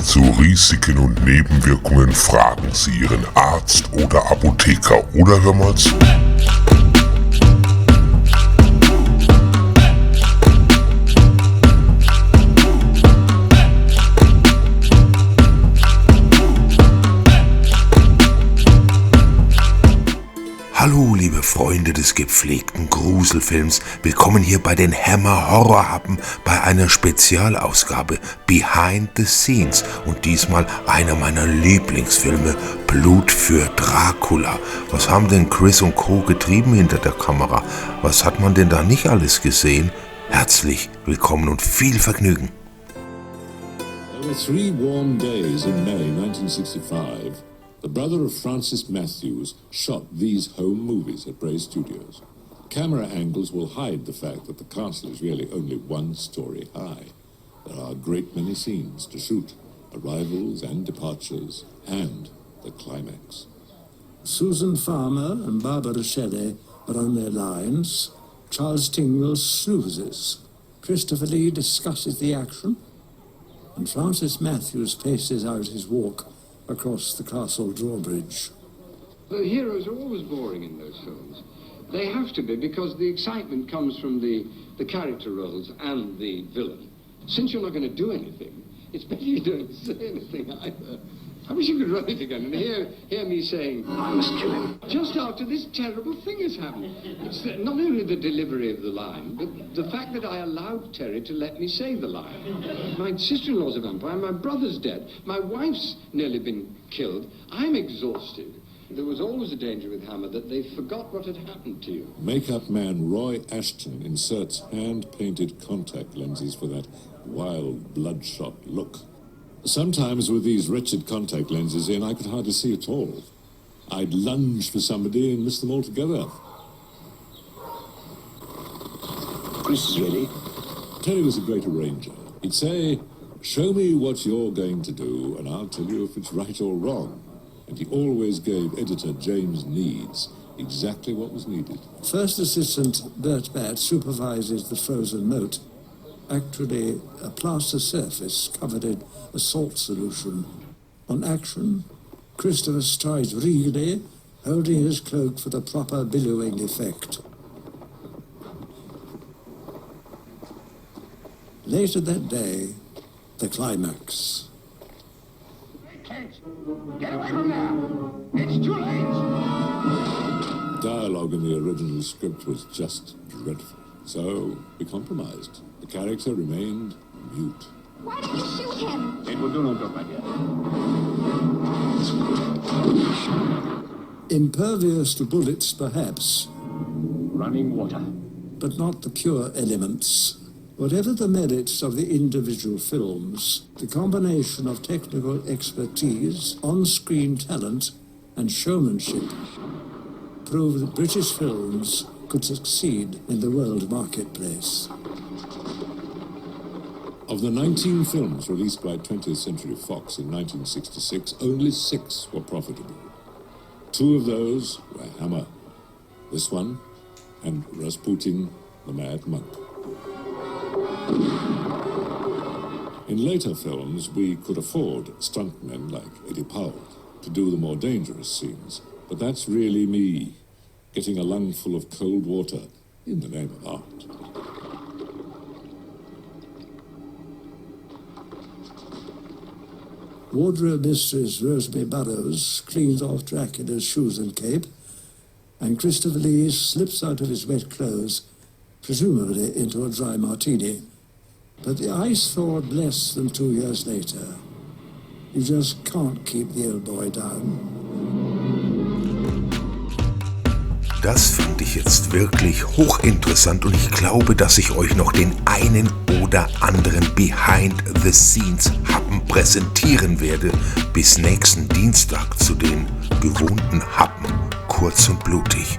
Zu Risiken und Nebenwirkungen fragen Sie Ihren Arzt oder Apotheker oder hör mal zu. Hallo liebe Freunde des gepflegten Gruselfilms, willkommen hier bei den Hammer Horrorhappen bei einer Spezialausgabe Behind the Scenes und diesmal einer meiner Lieblingsfilme, Blut für Dracula. Was haben denn Chris und Co. getrieben hinter der Kamera? Was hat man denn da nicht alles gesehen? Herzlich willkommen und viel Vergnügen. There were 3 warm days in May 1965. The brother of Francis Matthews shot these home movies at Bray Studios. Camera angles will hide the fact that the castle is really only 1 story high. There are a great many scenes to shoot, arrivals and departures, and the climax. Susan Farmer and Barbara Shelley are on their lines. Charles Tingle snoozes. Christopher Lee discusses the action. And Francis Matthews paces out his walk across the castle drawbridge. The heroes are always boring in those films. They have to be, because the excitement comes from the character roles and the villain. Since you're not going to do anything, it's better you don't say anything either. I wish you could run it again and hear me saying, I must kill him, just after this terrible thing has happened. It's not only the delivery of the line, but the fact that I allowed Terry to let me say the line. My sister-in-law's a vampire, my brother's dead, my wife's nearly been killed. I'm exhausted. There was always a danger with Hammer that they forgot what had happened to you. Makeup man Roy Ashton inserts hand-painted contact lenses for that wild, bloodshot look. Sometimes with these wretched contact lenses in, I could hardly see at all. I'd lunge for somebody and miss them altogether. Chris is ready. Terry was a great arranger. He'd say, show me what you're going to do, and I'll tell you if it's right or wrong. And he always gave editor James Needs exactly what was needed. First Assistant Bert Batt supervises the frozen moat. Actually, a plaster surface covered in a salt solution. On action, Christopher strides regally, holding his cloak for the proper billowing effect. Later that day, the climax. Get away from there! It's too late! Dialogue in the original script was just dreadful. So we compromised. The character remained mute. Why don't you shoot him? It will do no good, my dear. Impervious to bullets, perhaps, Running water. but not the pure elements. Whatever the merits of the individual films, the combination of technical expertise, on-screen talent, and showmanship proved that British films could succeed in the world marketplace. Of the 19 films released by 20th Century Fox in 1966, only 6 were profitable. 2 of those were Hammer, this one, and Rasputin, the Mad Monk. In later films, we could afford stuntmen like Eddie Powell to do the more dangerous scenes, but that's really me, getting a lungful of cold water in the name of art. Wardrobe mistress Rosemary Burrows cleans off Dracula's shoes and cape, and Christopher Lee slips out of his wet clothes, presumably into a dry martini. But the ice thawed less than 2 years later. You just can't keep the old boy down. Das fand ich jetzt wirklich hochinteressant und ich glaube, dass ich euch noch den einen oder anderen Behind-the-Scenes-Happen präsentieren werde. Bis nächsten Dienstag zu den gewohnten Happen, kurz und blutig.